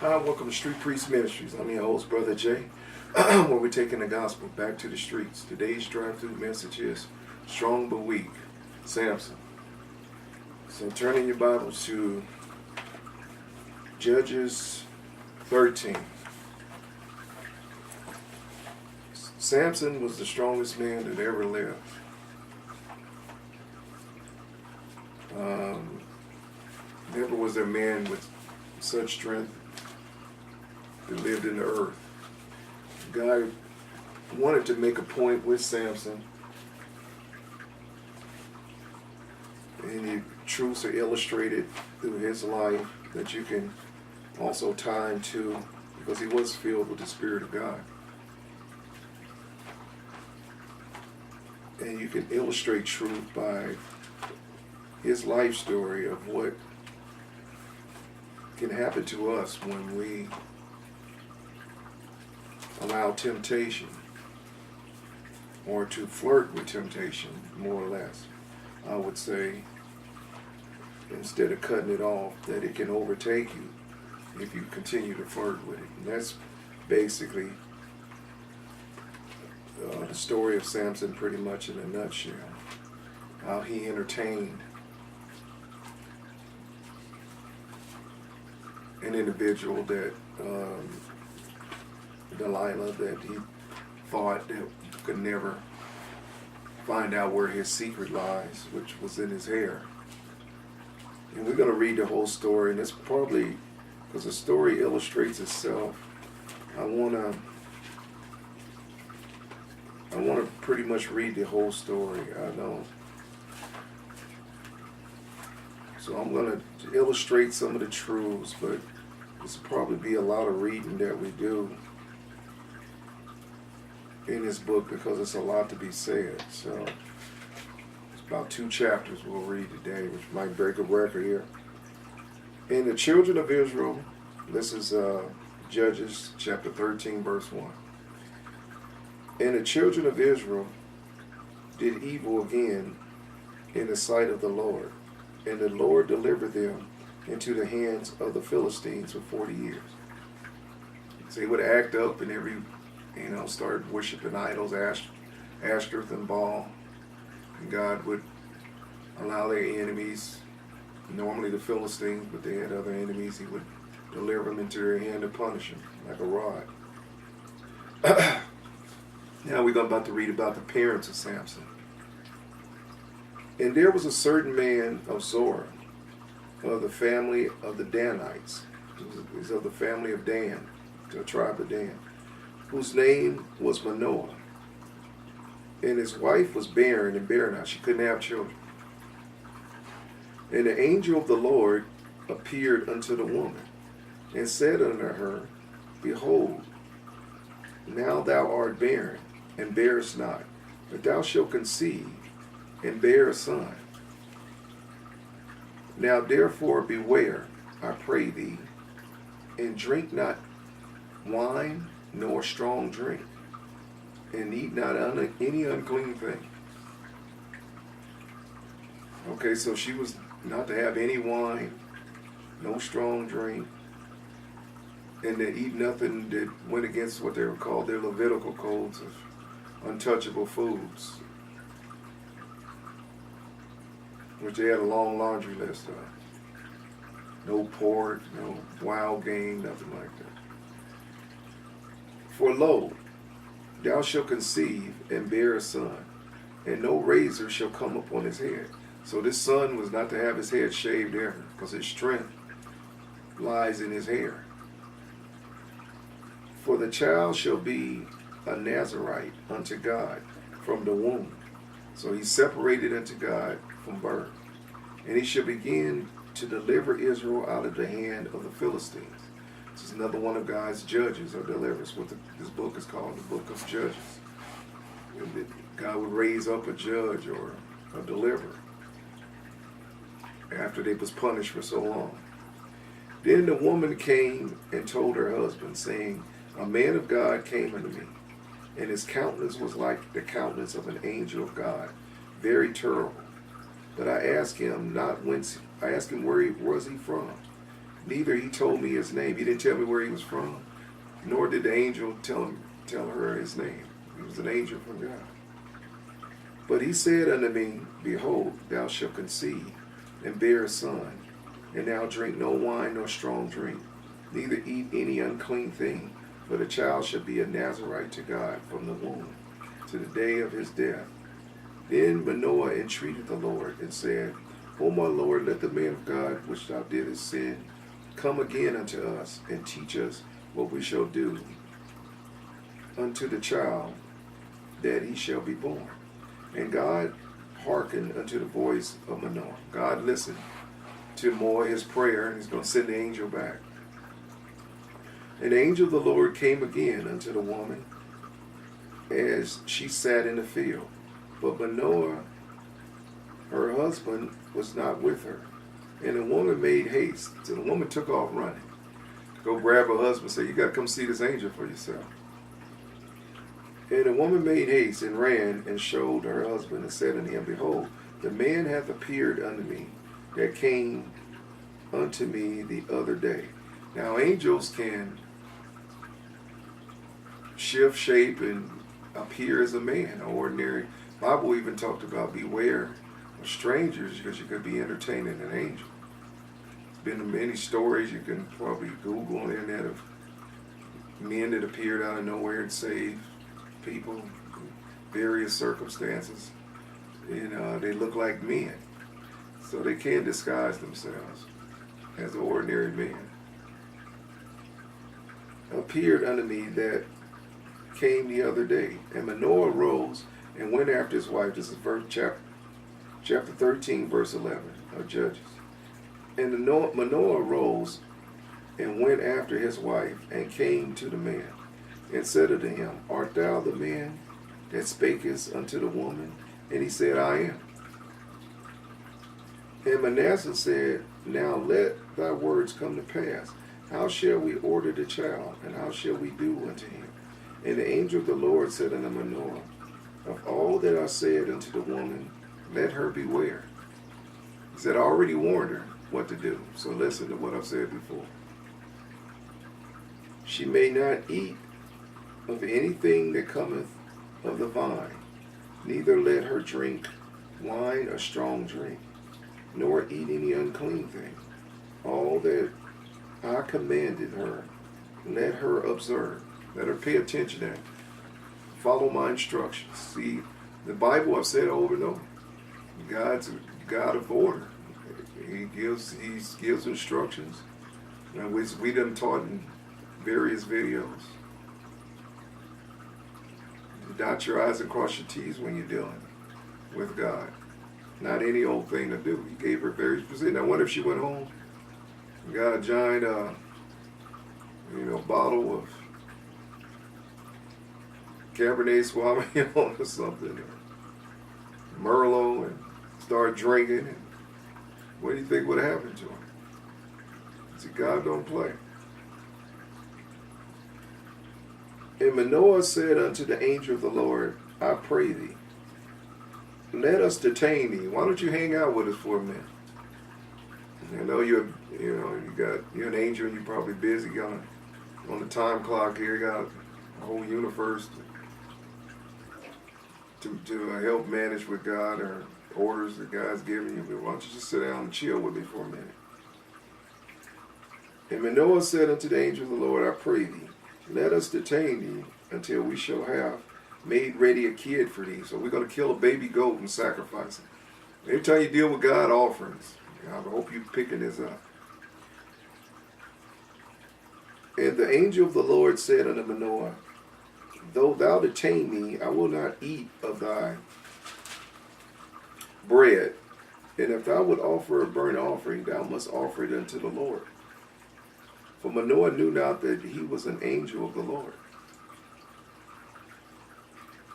Hi, welcome to Street Priest Ministries. I'm your host, Brother Jay, where we're taking the gospel back to the streets. Today's drive-through message is Strong but Weak, Samson. So turn in your Bibles to Judges 13. Samson was the strongest man that ever lived. Never was there a man with such strength that lived in the earth. God wanted to make a point with Samson, and the truths are illustrated through his life that you can also tie into, because he was filled with the Spirit of God. And you can illustrate truth by his life story of what can happen to us when we allow temptation, or to flirt with temptation, more or less. I would say, instead of cutting it off, that it can overtake you if you continue to flirt with it. And that's basically the story of Samson, pretty much in a nutshell. How he entertained an individual that Delilah, that he thought that could never find out where his secret lies, which was in his hair. And we're going to read the whole story, and it's probably, because the story illustrates itself, I want to pretty much read the whole story. So I'm going to illustrate some of the truths, but this will probably be a lot of reading that we do in this book, because it's a lot to be said. So it's about 2 chapters we'll read today, which might break a record here. And the children of Israel, this is Judges chapter 13, verse 1. And the children of Israel did evil again in the sight of the Lord, and the Lord delivered them into the hands of the Philistines for 40 years. So they would act up and start worshiping idols, Ashtoreth and Baal. And God would allow their enemies, normally the Philistines, but they had other enemies, he would deliver them into their hand and punish them like a rod. Now we're about to read about the parents of Samson. And there was a certain man of Zorah, of the family of the Danites. He was of the family of Dan, the tribe of Dan, whose name was Manoah. And his wife was barren and bare not. She couldn't have children. And the angel of the Lord appeared unto the woman, and said unto her, Behold, now thou art barren, and bearest not, but thou shalt conceive, and bear a son. Now therefore beware, I pray thee, and drink not wine nor strong drink, and eat not any unclean thing. Okay, so she was not to have any wine, no strong drink, and to eat nothing that went against what they were called their Levitical codes of untouchable foods, which they had a long laundry list of. No pork, no wild game, nothing like that. For lo, thou shalt conceive and bear a son, and no razor shall come upon his head. So this son was not to have his head shaved ever, because his strength lies in his hair. For the child shall be a Nazarite unto God from the womb. So he's separated unto God from birth. And he shall begin to deliver Israel out of the hand of the Philistines. This is another one of God's judges or deliverers. What this book is called, the book of Judges. And God would raise up a judge or a deliverer after they was punished for so long. Then the woman came and told her husband, saying, A man of God came unto me, and his countenance was like the countenance of an angel of God, very terrible. But I asked him not whence. I asked him where was he from, Neither he told me his name. He didn't tell me where he was from, nor did the angel tell her his name. He was an angel from God. But he said unto me, Behold, thou shalt conceive, and bear a son, and thou drink no wine nor strong drink, neither eat any unclean thing, for the child shall be a Nazarite to God from the womb, to the day of his death. Then Manoah entreated the Lord, and said, O my Lord, let the man of God which thou didst send come again unto us, and teach us what we shall do unto the child, that he shall be born. And God hearkened unto the voice of Manoah. God listened to his prayer, and he's going to send the angel back. And the angel of the Lord came again unto the woman as she sat in the field. But Manoah, her husband, was not with her. And the woman made haste. So the woman took off running. Go grab her husband and say, you got to come see this angel for yourself. And the woman made haste and ran and showed her husband and said unto him, Behold, the man hath appeared unto me that came unto me the other day. Now angels can shift shape and appear as a man. Ordinary Bible even talked about beware of strangers, because you could be entertaining an angel. There's been many stories you can probably Google on the internet of men that appeared out of nowhere and saved people in various circumstances. And they look like men. So they can disguise themselves as ordinary men. Appeared unto me that came the other day. And Manoah rose and went after his wife. This is chapter 13, verse 11 of Judges. And Manoah rose and went after his wife, and came to the man, and said unto him, Art thou the man that spakest unto the woman? And he said, I am. And Manasseh said, Now let thy words come to pass. How shall we order the child, and how shall we do unto him? And the angel of the Lord said unto Manoah, Of all that I said unto the woman, let her beware. He said, I already warned her what to do. So listen to what I've said before. She may not eat of anything that cometh of the vine, neither let her drink wine or strong drink, nor eat any unclean thing. All that I commanded her, let her observe. Let her pay attention and follow my instructions. See, the Bible, I've said over and over, God's a God of order. He gives instructions, which we done taught in various videos. Dot your I's and cross your T's when you're dealing with God. Not any old thing to do. He gave her very specific. Now, what if she went home and got a giant, bottle of Cabernet Sauvignon or something, or Merlot, and started drinking? And what do you think would have happened to her? See, God don't play. And Manoah said unto the angel of the Lord, I pray thee, let us detain thee. Why don't you hang out with us for a minute? I know you're an angel and you're probably busy. You got on the time clock here. You got a whole universe to help manage with God, or orders that God's giving you. But why don't you just sit down and chill with me for a minute? And Manoah said unto the angel of the Lord, I pray thee, let us detain thee until we shall have made ready a kid for thee. So we're going to kill a baby goat and sacrifice it. Every time you deal with God, offerings. I hope you're picking this up. And the angel of the Lord said unto Manoah, Though thou detain me, I will not eat of thy bread. And if thou would offer a burnt offering, thou must offer it unto the Lord. For Manoah knew not that he was an angel of the Lord.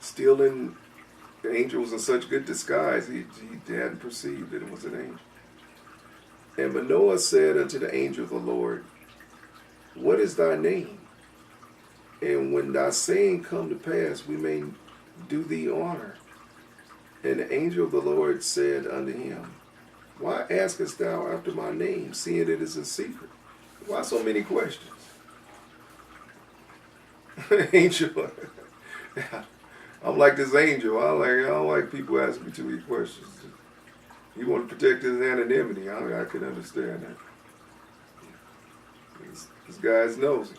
Still the angel was in such good disguise, he hadn't perceived that it was an angel. And Manoah said unto the angel of the Lord, What is thy name? And when thy saying come to pass, we may do thee honor. And the angel of the Lord said unto him, Why askest thou after my name, seeing it is a secret? Why so many questions? Angel. I'm like this angel. I don't like people asking me too many questions. He want to protect his anonymity. I can understand that. This guy's nosy.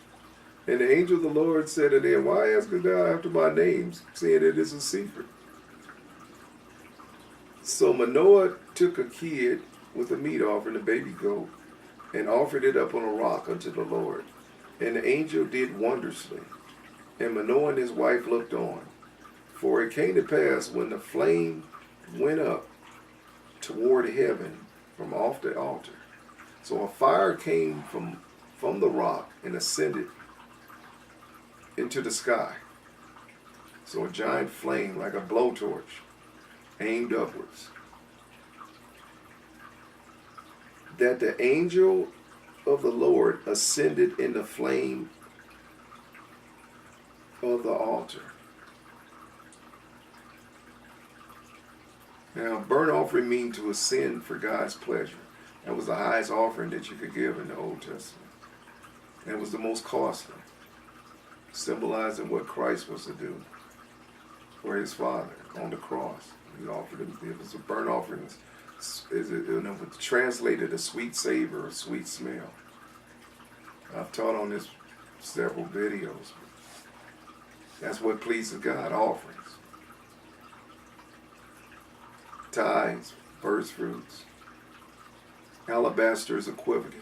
And the angel of the Lord said to them, why askest thou after my name, seeing it is a secret? So Manoah took a kid with a meat offering, a baby goat, and offered it up on a rock unto the Lord. And the angel did wondrously. And Manoah and his wife looked on. For it came to pass, when the flame went up toward heaven from off the altar, so a fire came from the rock and ascended into the sky. So a giant flame, like a blowtorch, aimed upwards. That the angel of the Lord ascended in the flame of the altar. Now, burnt offering means to ascend for God's pleasure. That was the highest offering that you could give in the Old Testament. And it was the most costly, symbolizing what Christ was to do for his Father on the cross. He offered him. It was a burnt offering. It was translated a sweet savor, a sweet smell. I've taught on this several videos. That's what pleases God, offerings. Tithes, first fruits. Alabaster is equivalent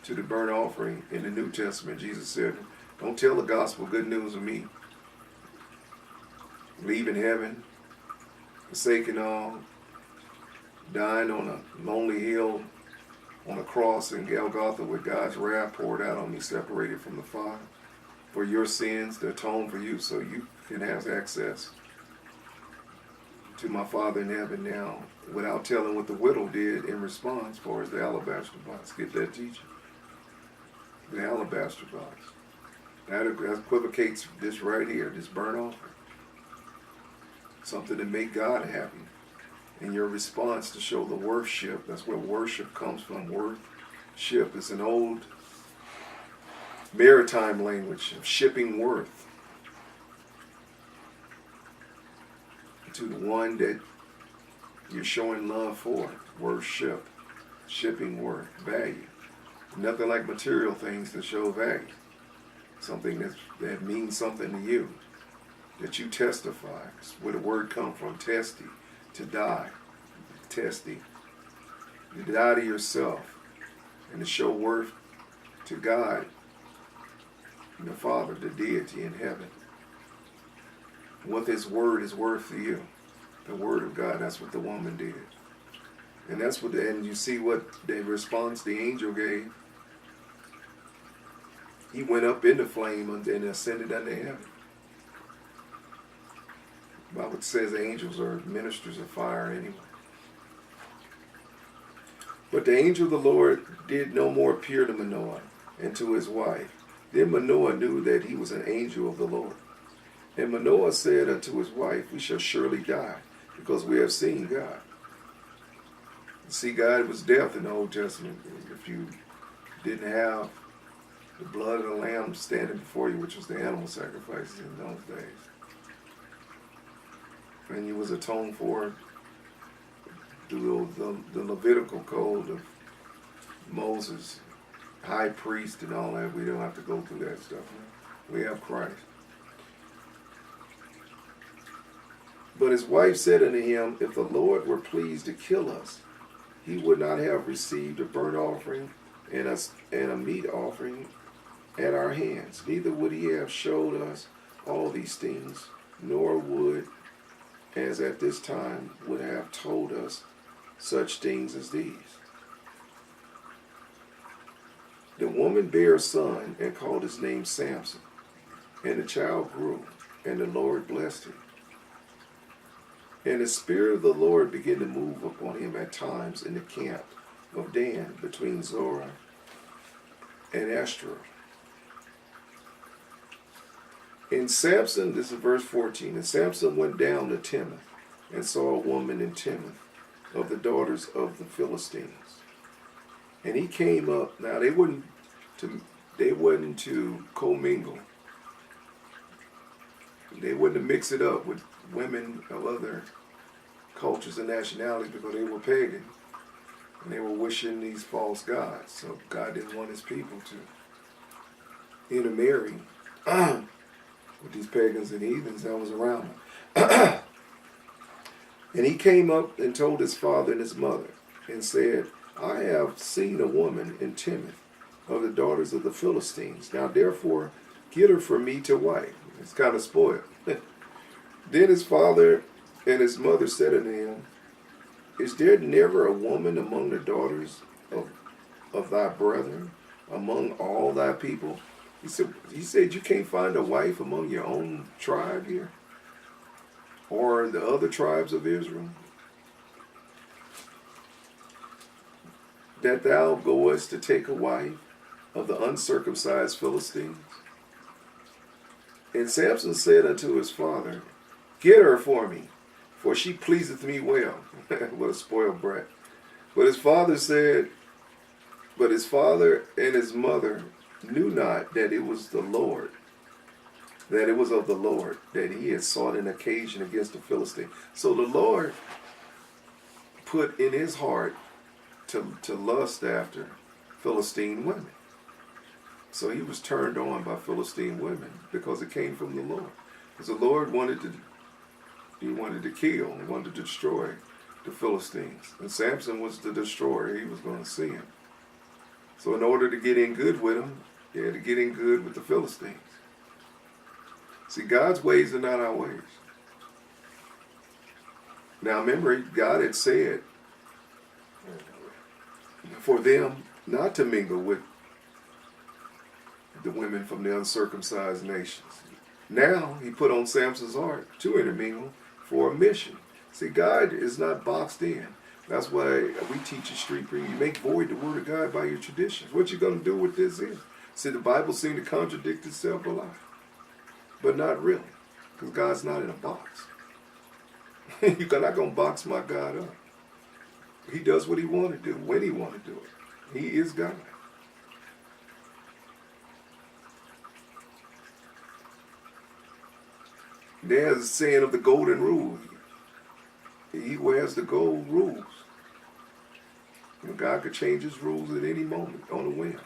to the burnt offering in the New Testament. Jesus said, don't tell the gospel, good news of me. Leaving heaven, forsaking all, dying on a lonely hill, on a cross in Golgotha with God's wrath poured out on me, separated from the Father, for your sins to atone for you so you can have access to my Father in heaven now, without telling what the widow did in response for as the alabaster box. Get that teaching? The alabaster box. That equivocates this right here, this burnt offering. Something to make God happy. And your response to show the worship. That's where worship comes from. Worth-ship is an old maritime language of shipping worth to the one that you're showing love for. Worship, shipping worth, value. Nothing like material things that show value. Something that means something to you, that you testify. It's where the word comes from, testy, to die. Testy. You die to yourself and to show worth to God and the Father, the deity in heaven. What his word is worth to you. The word of God, that's what the woman did. And that's what, and you see what the response the angel gave. He went up in the flame and ascended unto heaven. The Bible says angels are ministers of fire anyway. But the angel of the Lord did no more appear to Manoah and to his wife. Then Manoah knew that he was an angel of the Lord. And Manoah said unto his wife, we shall surely die, because we have seen God. See, God was death in the Old Testament. If you didn't have the blood of the lamb standing before you, which was the animal sacrifices in those days, and you was atoned for through the Levitical code of Moses, high priest and all that. We don't have to go through that stuff. We have Christ. But his wife said unto him, if the Lord were pleased to kill us, he would not have received a burnt offering and a meat offering at our hands. Neither would he have showed us all these things, nor would, as at this time, would have told us such things as these. The woman bare a son and called his name Samson. And the child grew, and the Lord blessed him. And the Spirit of the Lord began to move upon him at times in the camp of Dan, between Zorah and Ashtaroth. And Samson, this is verse 14, and Samson went down to Timnath, and saw a woman in Timnath, of the daughters of the Philistines. And he came up. Now, they wouldn't they wasn't to commingle. They wouldn't mix it up with women of other cultures and nationalities because they were pagan and they were worshiping these false gods. So God didn't want his people to intermarry with these pagans and heathens that was around him. And he came up and told his father and his mother and said, I have seen a woman in Timnath of the daughters of the Philistines. Now therefore get her for me to wife. It's kind of spoiled. Then his father and his mother said unto him, Is there never a woman among the daughters of thy brethren, among all thy people? He said, you can't find a wife among your own tribe here? Or the other tribes of Israel? That thou goest to take a wife of the uncircumcised Philistines? And Samson said unto his father, Get her for me, for she pleaseth me well. What a spoiled brat. But his father and his mother knew not that it was the Lord, that it was of the Lord, that he had sought an occasion against the Philistine. So the Lord put in his heart to lust after Philistine women. So he was turned on by Philistine women because it came from the Lord. Because the Lord wanted to kill, he wanted to destroy the Philistines. And Samson was the destroyer. He was going to see him. So in order to get in good with him, he had to get in good with the Philistines. See, God's ways are not our ways. Now remember, God had said for them not to mingle with the women from the uncircumcised nations. Now he put on Samson's heart to intermingle for a mission. See, God is not boxed in. That's why we teach a street preaching. You make void the word of God by your traditions. What you going to do with this is? See, the Bible seems to contradict itself a lot. But not really. Because God's not in a box. You're not going to box my God up. He does what he want to do, when he want to do it. He is God. There's a saying of the golden rule. He who has the gold rules. And God could change his rules at any moment on a whim.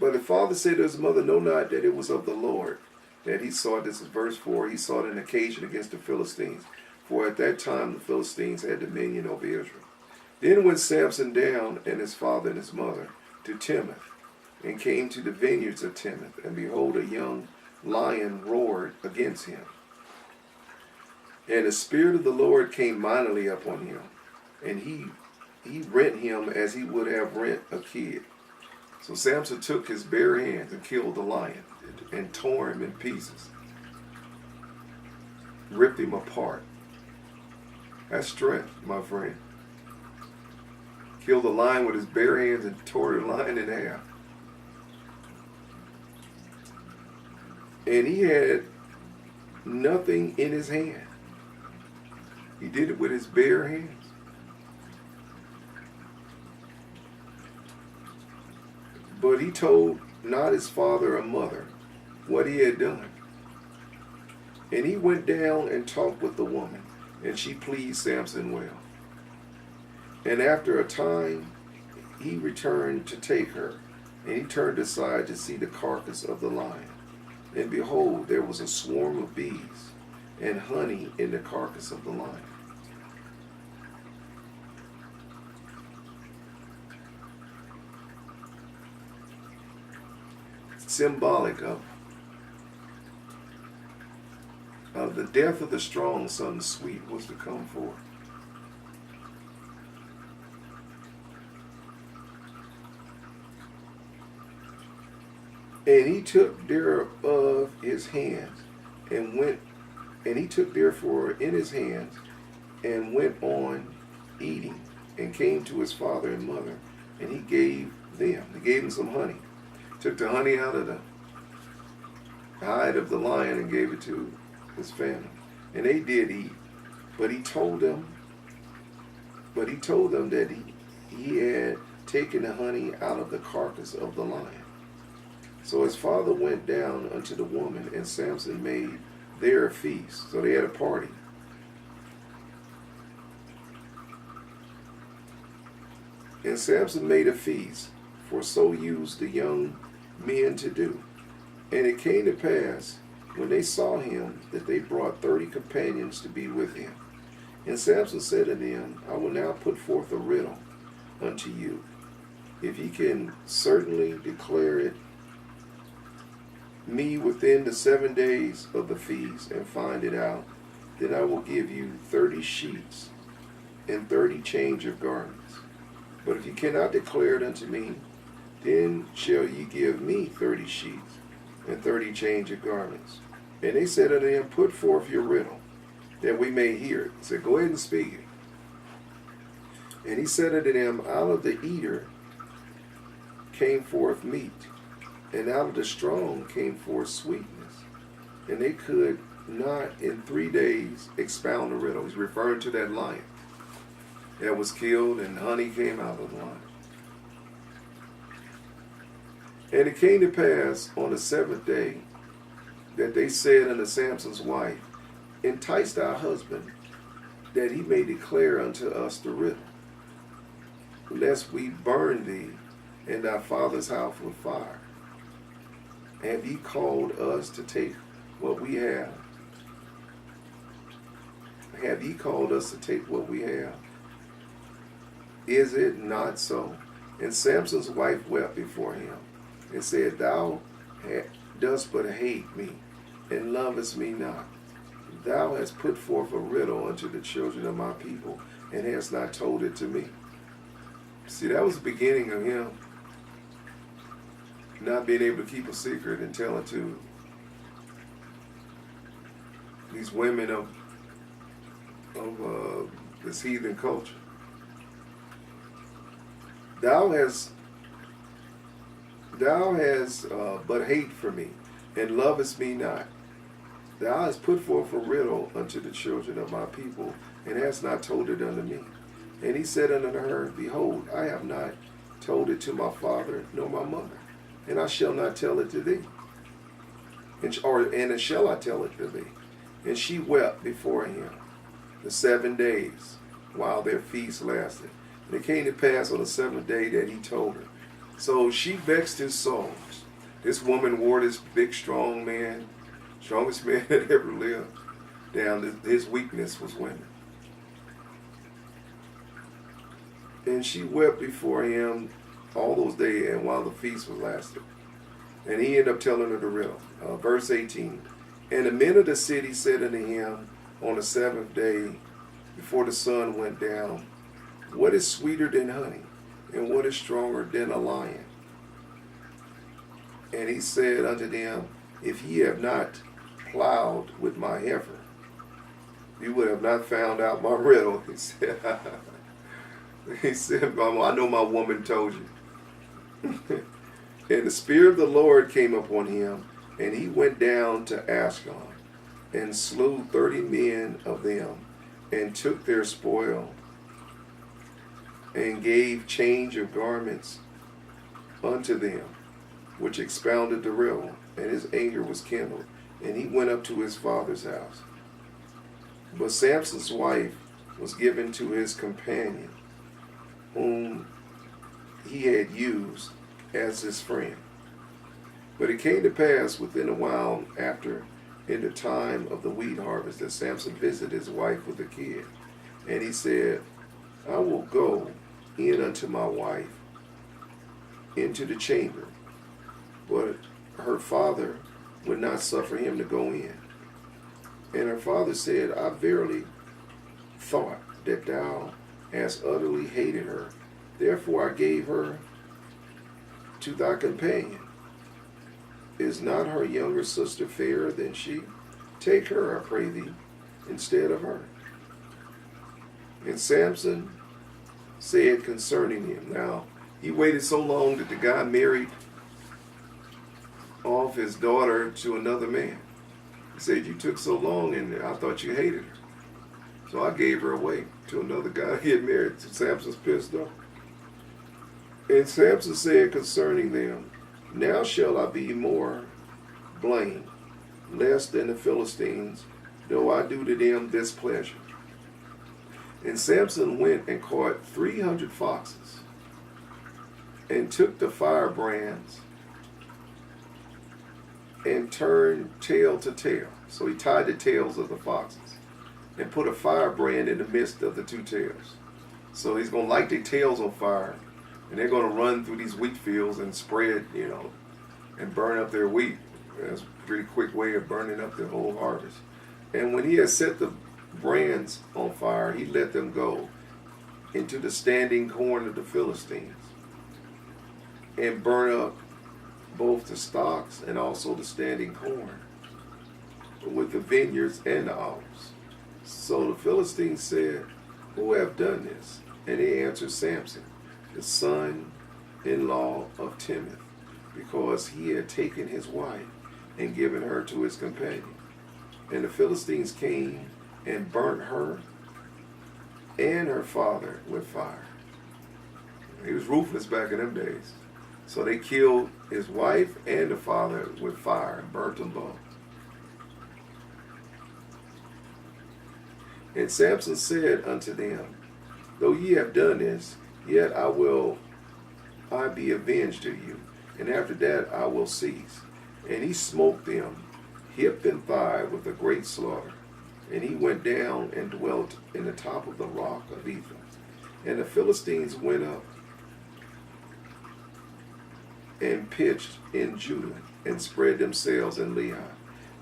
But the father said to his mother, Know not that it was of the Lord that he sought, this is verse 4, he sought an occasion against the Philistines. For at that time the Philistines had dominion over Israel. Then went Samson down and his father and his mother to Timnath, and came to the vineyards of Timnath, and behold, a young lion roared against him. And the Spirit of the Lord came mightily upon him, and he rent him as he would have rent a kid. So Samson took his bare hands and killed the lion, and tore him in pieces, ripped him apart. That's strength, my friend. Killed the lion with his bare hands and tore the lion in half. And he had nothing in his hand. He did it with his bare hands. But he told not his father or mother what he had done. And he went down and talked with the woman, and she pleased Samson well. And after a time, he returned to take her, and he turned aside to see the carcass of the lion. And behold, there was a swarm of bees and honey in the carcass of the lion. Symbolic of the death of the strong, something sweet was to come forth. And he took thereof his hands, and went, and he took therefore in his hands, and went on eating, and came to his father and mother, and he gave them some honey. Took the honey out of the hide of the lion and gave it to his family. And they did eat. But he told them that he had taken the honey out of the carcass of the lion. So his father went down unto the woman, and Samson made there a feast. So they had a party. And Samson made a feast, for so used the young men to do. And it came to pass, when they saw him, that they brought 30 companions to be with him. And Samson said unto them, I will now put forth a riddle unto you. If ye can certainly declare it me within the 7 days of the feast, and find it out, then I will give you 30 sheets and 30 change of garments. But if you cannot declare it unto me, then shall ye give me 30 sheets and 30 change of garments. And they said unto him, Put forth your riddle, that we may hear it. He said, Go ahead and speak it. And he said unto them, Out of the eater came forth meat, and out of the strong came forth sweetness. And they could not in 3 days expound the riddle. He's referring to that lion that was killed, and honey came out of the lion. And it came to pass on the 7th day that they said unto Samson's wife, Entice thy husband, that he may declare unto us the riddle, lest we burn thee and thy father's house with fire. Have ye called us to take what we have? Have ye called us to take what we have? Is it not so? And Samson's wife wept before him, and said, Thou dost but hate me, and lovest me not. Thou hast put forth a riddle unto the children of my people, and hast not told it to me. See, that was the beginning of him not being able to keep a secret and tell it to these women of this heathen culture. Thou hast but hate for me, and lovest me not. Thou hast put forth a riddle unto the children of my people, and hast not told it unto me. And he said unto her, Behold, I have not told it to my father nor my mother, and I shall not tell it to thee. And shall I tell it to thee? And she wept before him the 7 days while their feast lasted. And it came to pass on the 7th day that he told her. So she vexed his soul. This woman wore this big, strong man, strongest man that ever lived, down. His weakness was women. And she wept before him all those days, and while the feast was lasting. And he ended up telling her the riddle. Verse 18. And the men of the city said unto him on the 7th day, before the sun went down, What is sweeter than honey, and what is stronger than a lion? And he said unto them, If ye have not plowed with my heifer, you would have not found out my riddle. He said, I know my woman told you. And the Spirit of the Lord came upon him, and he went down to Ashkelon, and slew 30 men of them, and took their spoil, and gave change of garments unto them, which expounded the riddle, and his anger was kindled, and he went up to his father's house. But Samson's wife was given to his companion, whom he had used as his friend. But it came to pass within a while after, in the time of the wheat harvest, that Samson visited his wife with a kid. And he said, I will go in unto my wife into the chamber. But her father would not suffer him to go in. And her father said, I verily thought that thou hast utterly hated her. Therefore I gave her to thy companion. Is not her younger sister fairer than she? Take her, I pray thee, instead of her. And Samson said concerning him. Now, he waited so long that the guy married off his daughter to another man. He said, you took so long and I thought you hated her. So I gave her away to another guy he had married. So Samson's pissed off. And Samson said concerning them, now shall I be more blamed, less than the Philistines, though I do to them this pleasure. And Samson went and caught 300 foxes, and took the firebrands, and turned tail to tail. So he tied the tails of the foxes, and put a firebrand in the midst of the two tails. So he's going to light their tails on fire, and they're going to run through these wheat fields and spread, and burn up their wheat. That's a pretty quick way of burning up the whole harvest. And when he had set the brands on fire, he let them go into the standing corn of the Philistines, and burn up both the stalks and also the standing corn, with the vineyards and the olives. So the Philistines said, who have done this? And he answered, Samson, the son-in-law of Timnath, because he had taken his wife and given her to his companion. And the Philistines came and burnt her and her father with fire. He was ruthless back in them days. So they killed his wife and the father with fire and burnt them both. And Samson said unto them, though ye have done this, yet I be avenged of you, and after that I will cease. And he smote them hip and thigh with a great slaughter. And he went down and dwelt in the top of the rock of Ephraim. And the Philistines went up and pitched in Judah, and spread themselves in Lehi.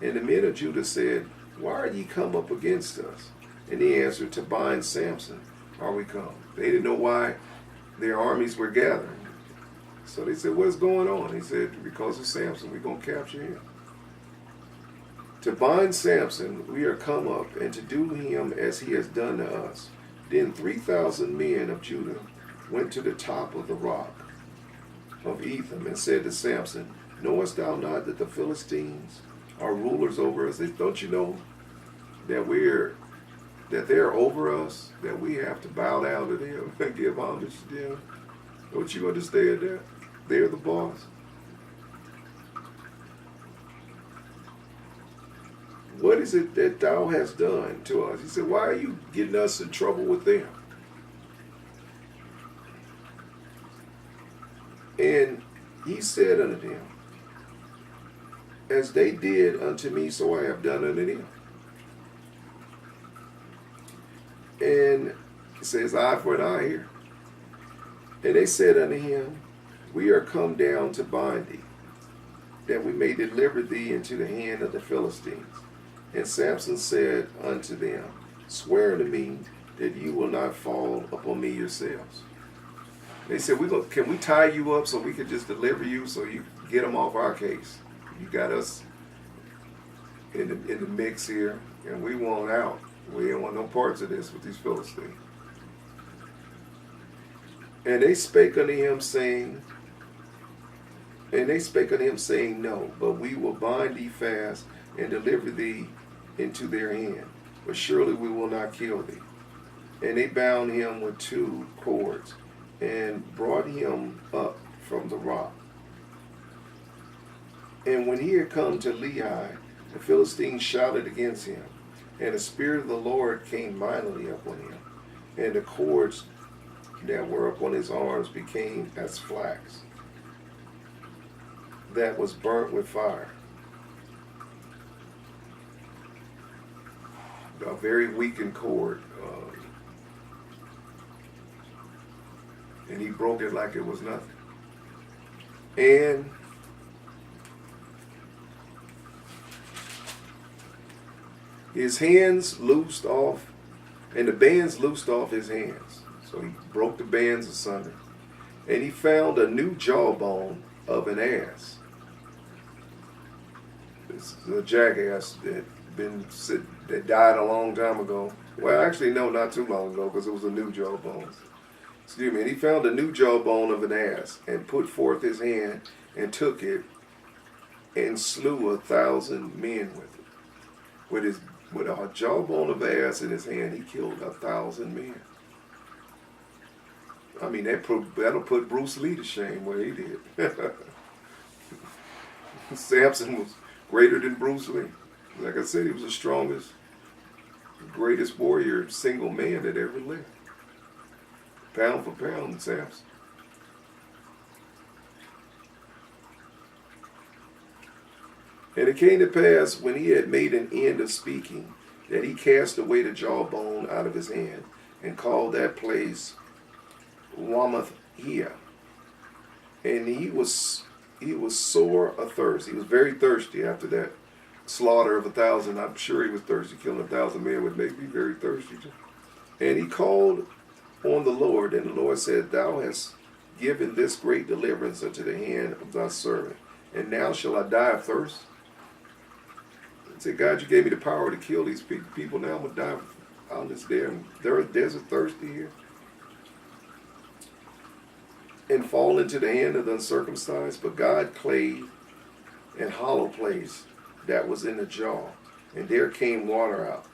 And the men of Judah said, why are ye come up against us? And he answered, to bind Samson are we come. They didn't know why their armies were gathering. So they said, what's going on? He said, because of Samson, we're going to capture him. To bind Samson, we are come up, and to do him as he has done to us. Then 3,000 men of Judah went to the top of the rock of Ephraim, and said to Samson, knowest thou not that the Philistines are rulers over us? Don't you know that they're over us, that we have to bow down to them and give homage to them? Don't you understand that? They're the boss. What is it that thou hast done to us? He said, why are you getting us in trouble with them? And he said unto them, as they did unto me, so I have done unto them. And it says, eye for an eye here. And they said unto him, we are come down to bind thee, that we may deliver thee into the hand of the Philistines. And Samson said unto them, swear unto me that you will not fall upon me yourselves. They said, can we tie you up so we can just deliver you so you get them off our case? You got us in the mix here, and we want out. We don't want no parts of this with these Philistines. And they spake unto him, saying, no, but we will bind thee fast and deliver thee into their hand. But surely we will not kill thee. And they bound him with 2 cords, and brought him up from the rock. And when he had come to Lehi, the Philistines shouted against him, and the Spirit of the Lord came mightily upon him, and the cords that were upon his arms became as flax that was burnt with fire. A very weakened cord. And he broke it like it was nothing. And his hands loosed off, and the bands loosed off his hands. So he broke the bands asunder. And he found a new jawbone of an ass. This is a jackass that died a long time ago. Well, actually, no, not too long ago, because it was a new jawbone. Excuse me. And he found a new jawbone of an ass, and put forth his hand, and took it, and slew 1,000 men with it. With a jawbone of ass in his hand, he killed 1,000 men. I mean, that'll put Bruce Lee to shame what he did. Samson was greater than Bruce Lee. Like I said, he was the strongest, greatest warrior, single man that ever lived. Pound for pound, Samson. And it came to pass, when he had made an end of speaking, that he cast away the jawbone out of his hand, and called that place Ramathia. And he was sore athirst. He was very thirsty after that slaughter of 1,000. I'm sure he was thirsty. Killing 1,000 men would make me very thirsty too. And he called on the Lord, and the Lord said, Thou hast given this great deliverance unto the hand of thy servant, and now shall I die of thirst? He said, God, you gave me the power to kill these people. Now I'm going to die out in this desert thirsty here. And fall into the hand of the uncircumcised. But God clave an hollow place that was in the jaw, and there came water out.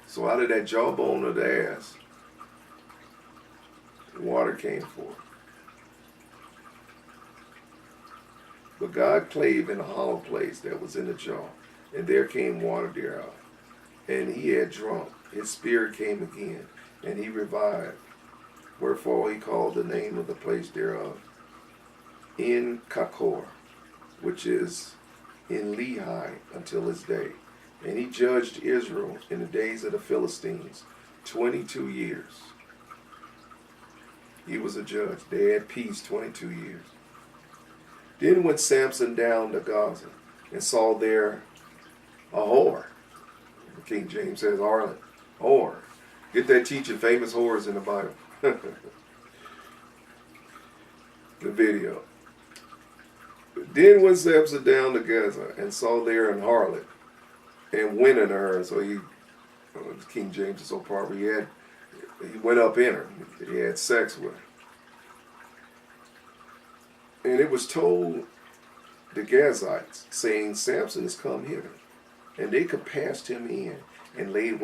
So out of that jawbone of the ass, water came forth. But God clave in a hollow place that was in the jaw, and there came water thereout. And he had drunk. His spirit came again, and he revived. Wherefore he called the name of the place thereof En Kakor, which is in Lehi until this day. And he judged Israel in the days of the Philistines 22 years. He was a judge. They had peace 22 years. Then went Samson down to Gaza and saw there a whore. King James says harlot, whore. Get that teaching famous whores in the Bible. The video. Then went Samson down to Gaza and saw there an harlot and went in her. So King James is so powerful. He went up in her. He had sex with her. And it was told the Gazites, saying, Samson is come hither. And they compassed him in and laid